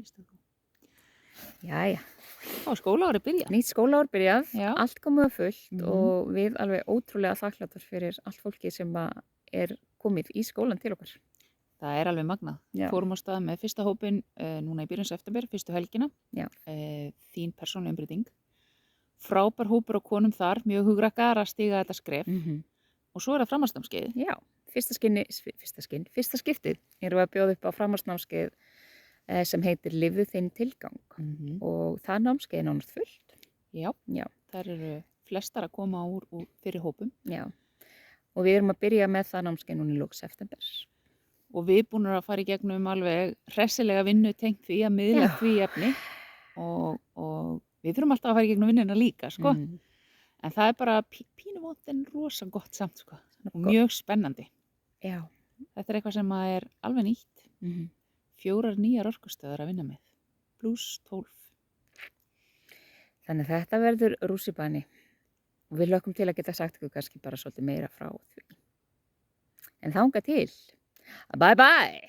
Lýstu þú. Jæja, Þá er skólaárið byrjað. nýtt skólaár byrjað, Já. allt komið að fullt Mhm. og við alveg ótrúlega þakklátar fyrir allt fólkið sem að er komið í skólan til okkar. Það er alveg magnað. Já. Fórum á stað með fyrsta hópinn núna í byrjun september, fyrstu helgina. Já. Þín persónuleg umbreyting. Frábær hópur á konum þar, mjög hugrakkaðar að stíga þetta skref. Og svo er það framhaldsnámskeið. Já, fyrsta skiptið erum við að bjóða upp á framhaldsnámskeið sem heitir Lifðu þinn tilgang og það námskeið er nánast fullt. Já, Já. þar eru flestar að koma úr fyrir hópum. Já, og við erum að byrja með það námskeið núna í lok september. Og við búinir að fara í gegnum alveg hressilega vinnu tengt því að miðla Já. því efni og við þurfum alltaf að fara í gegnum vinnuna líka, sko. En það er bara pínu vont en rosa gott samt, sko. Og mjög spennandi. Já. Þetta er eitthvað sem að er alveg nýtt. 4 nýjar orkustöðar að vinna með. Plus 12. Þannig að þetta verður rússíbani og við hlökkum til að geta sagt ykkur kannski bara svolítið meira frá því. En þangað til. Bye bye!